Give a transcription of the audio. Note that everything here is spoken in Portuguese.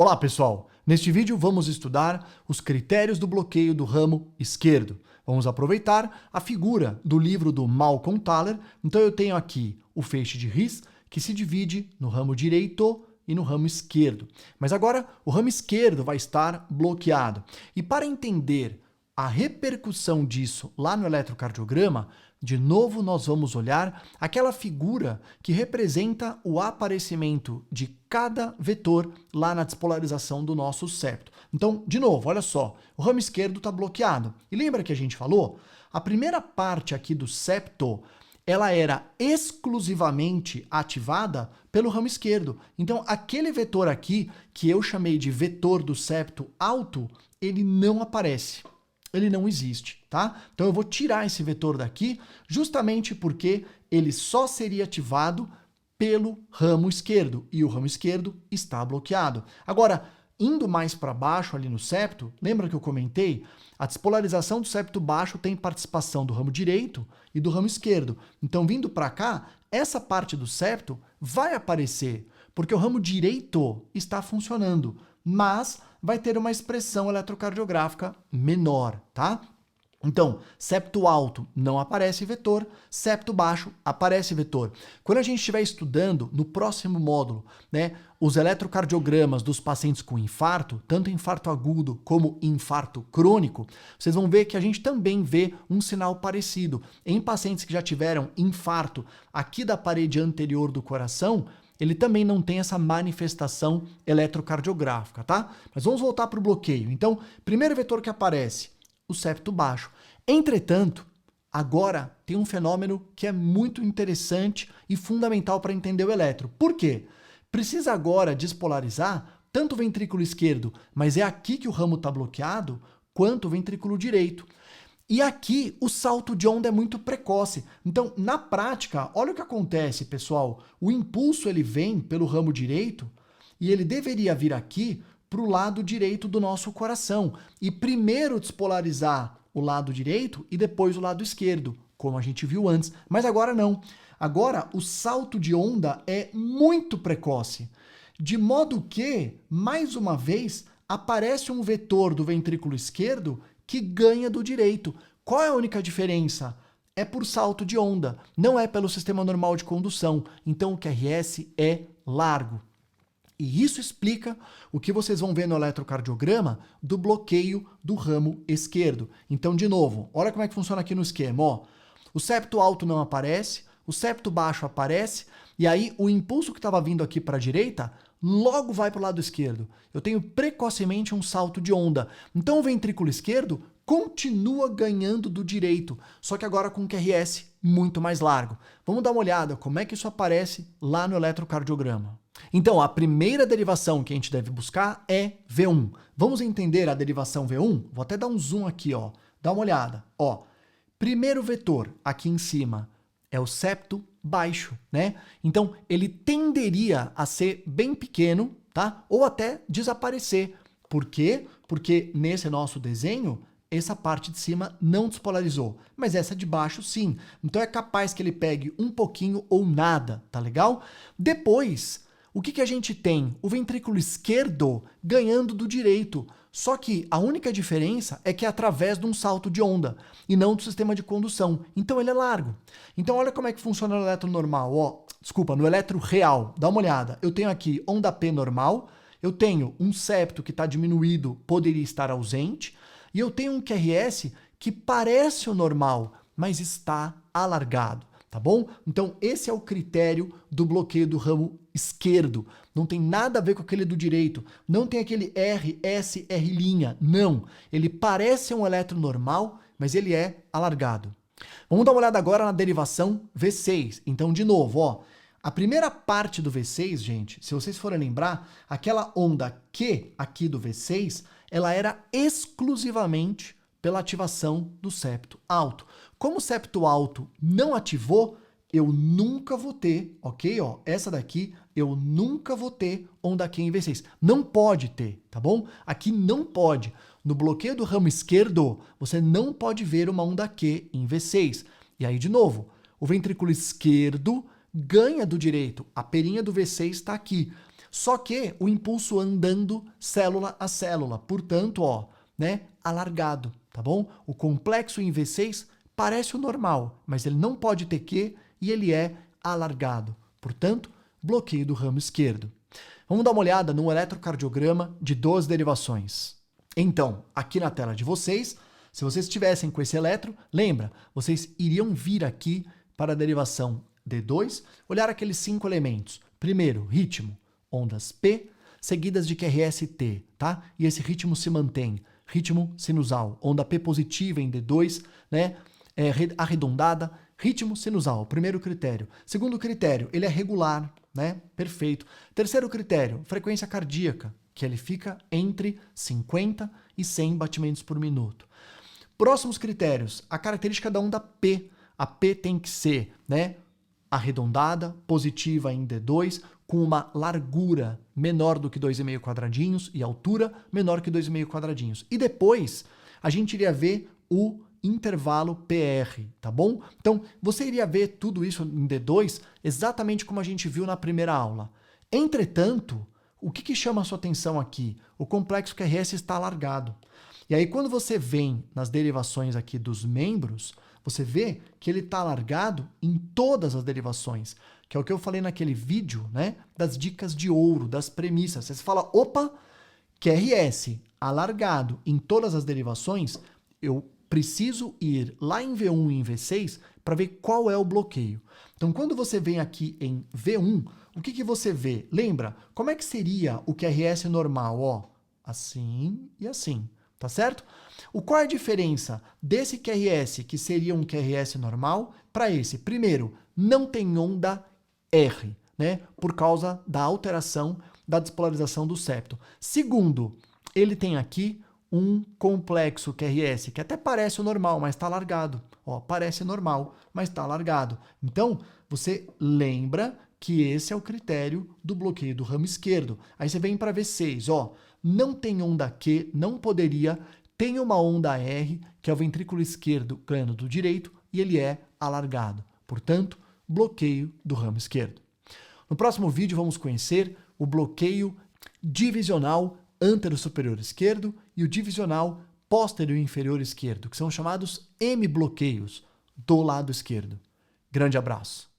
Olá pessoal, neste vídeo vamos estudar os critérios do bloqueio do ramo esquerdo. Vamos aproveitar a figura do livro do Malcolm Thaler. Então eu tenho aqui o feixe de His, que se divide no ramo direito e no ramo esquerdo. Mas agora o ramo esquerdo vai estar bloqueado. E para entender a repercussão disso lá no eletrocardiograma, de novo nós vamos olhar aquela figura que representa o aparecimento de cada vetor lá na despolarização do nosso septo. Então, de novo, olha só, o ramo esquerdo está bloqueado. E lembra que a gente falou? A primeira parte aqui do septo, ela era exclusivamente ativada pelo ramo esquerdo. Então, aquele vetor aqui, que eu chamei de vetor do septo alto, ele não aparece. Ele não existe, tá? Então eu vou tirar esse vetor daqui justamente porque ele só seria ativado pelo ramo esquerdo e o ramo esquerdo está bloqueado. Agora, indo mais para baixo ali no septo, lembra que eu comentei? A despolarização do septo baixo tem participação do ramo direito e do ramo esquerdo. Então, vindo para cá, essa parte do septo vai aparecer, porque o ramo direito está funcionando, mas vai ter uma expressão eletrocardiográfica menor, tá? Então, septo alto não aparece vetor, septo baixo aparece vetor. Quando a gente estiver estudando no próximo módulo, né, os eletrocardiogramas dos pacientes com infarto, tanto infarto agudo como infarto crônico, vocês vão ver que a gente também vê um sinal parecido. Em pacientes que já tiveram infarto aqui da parede anterior do coração, ele também não tem essa manifestação eletrocardiográfica, tá? Mas vamos voltar para o bloqueio. Então, primeiro vetor que aparece, o septo baixo. Entretanto, agora tem um fenômeno que é muito interessante e fundamental para entender o eletro. Por quê? Precisa agora despolarizar tanto o ventrículo esquerdo, mas é aqui que o ramo está bloqueado, quanto o ventrículo direito. E aqui o salto de onda é muito precoce. Então, na prática, olha o que acontece, pessoal. O impulso ele vem pelo ramo direito e ele deveria vir aqui para o lado direito do nosso coração. E primeiro despolarizar o lado direito e depois o lado esquerdo, como a gente viu antes. Mas agora não. Agora o salto de onda é muito precoce. De modo que, mais uma vez, aparece um vetor do ventrículo esquerdo que ganha do direito. Qual é a única diferença? É por salto de onda, não é pelo sistema normal de condução. Então o QRS é largo. E isso explica o que vocês vão ver no eletrocardiograma do bloqueio do ramo esquerdo. Então, de novo, olha como é que funciona aqui no esquema. Ó. O septo alto não aparece, o septo baixo aparece, e aí o impulso que estava vindo aqui para a direita logo vai para o lado esquerdo. Eu tenho precocemente um salto de onda. Então o ventrículo esquerdo continua ganhando do direito, só que agora com um QRS muito mais largo. Vamos dar uma olhada como é que isso aparece lá no eletrocardiograma. Então, a primeira derivação que a gente deve buscar é V1. Vamos entender a derivação V1? Vou até dar um zoom aqui, ó. Dá uma olhada. Ó, primeiro vetor aqui em cima é o septo baixo, né? Então, ele tenderia a ser bem pequeno, tá? Ou até desaparecer. Por quê? Porque nesse nosso desenho, essa parte de cima não despolarizou, mas essa de baixo sim. Então é capaz que ele pegue um pouquinho ou nada, tá legal? Depois, o que a gente tem? O ventrículo esquerdo ganhando do direito. Só que a única diferença é que é através de um salto de onda e não do sistema de condução. Então ele é largo. Então olha como é que funciona no eletro normal. Ó, desculpa, no eletro real. Dá uma olhada. Eu tenho aqui onda P normal, eu tenho um septo que está diminuído, poderia estar ausente, e eu tenho um QRS que parece o normal, mas está alargado. Tá bom? Então, esse é o critério do bloqueio do ramo esquerdo. Não tem nada a ver com aquele do direito. Não tem aquele R, S, R'. Não. Ele parece um elétron normal, mas ele é alargado. Vamos dar uma olhada agora na derivação V6. Então, de novo, ó. A primeira parte do V6, gente, se vocês forem lembrar, aquela onda Q aqui do V6, ela era exclusivamente pela ativação do septo alto. Como o septo alto não ativou, eu nunca vou ter, ok? Ó, essa daqui eu nunca vou ter onda Q em V6. Não pode ter, tá bom? Aqui não pode. No bloqueio do ramo esquerdo, você não pode ver uma onda Q em V6. E aí, de novo, o ventrículo esquerdo ganha do direito. A perinha do V6 está aqui. Só que o impulso andando célula a célula, portanto, ó, né, alargado, tá bom? O complexo em V6 parece o normal, mas ele não pode ter Q e ele é alargado. Portanto, bloqueio do ramo esquerdo. Vamos dar uma olhada no eletrocardiograma de 2 derivações. Então, aqui na tela de vocês, se vocês estivessem com esse eletro, lembra, vocês iriam vir aqui para a derivação D2, olhar aqueles 5 elementos. Primeiro, ritmo, ondas P, seguidas de QRS-T, tá? E esse ritmo se mantém. Ritmo sinusal, onda P positiva em D2, né? Arredondada, ritmo sinusal, primeiro critério. Segundo critério, ele é regular, né? Perfeito. Terceiro critério, frequência cardíaca, que ele fica entre 50 e 100 batimentos por minuto. Próximos critérios, a característica da onda P. A P tem que ser, né, arredondada, positiva em D2, com uma largura menor do que 2,5 quadradinhos e altura menor que 2,5 quadradinhos. E depois, a gente iria ver o intervalo PR, tá bom? Então, você iria ver tudo isso em D2 exatamente como a gente viu na primeira aula. Entretanto, o que chama a sua atenção aqui? O complexo QRS está alargado. E aí, quando você vem nas derivações aqui dos membros, você vê que ele está alargado em todas as derivações, que é o que eu falei naquele vídeo, né? Das dicas de ouro, das premissas. Você fala, opa, QRS alargado em todas as derivações, eu preciso ir lá em V1 e em V6 para ver qual é o bloqueio. Então, quando você vem aqui em V1, o que você vê? Lembra, como é que seria o QRS normal? Ó, assim e assim, tá certo? Qual é a diferença desse QRS, que seria um QRS normal, para esse? Primeiro, não tem onda R, né? Por causa da alteração da despolarização do septo. Segundo, ele tem aqui um complexo QRS, que até parece o normal, mas está alargado. Ó, parece normal, mas está alargado. Então, você lembra que esse é o critério do bloqueio do ramo esquerdo. Aí você vem para V6, ó, não tem onda Q, não poderia, tem uma onda R, que é o ventrículo esquerdo ganhando do direito, e ele é alargado. Portanto, bloqueio do ramo esquerdo. No próximo vídeo vamos conhecer o bloqueio divisional antero-superior esquerdo e o divisional posterior inferior esquerdo, que são chamados M-bloqueios do lado esquerdo. Grande abraço!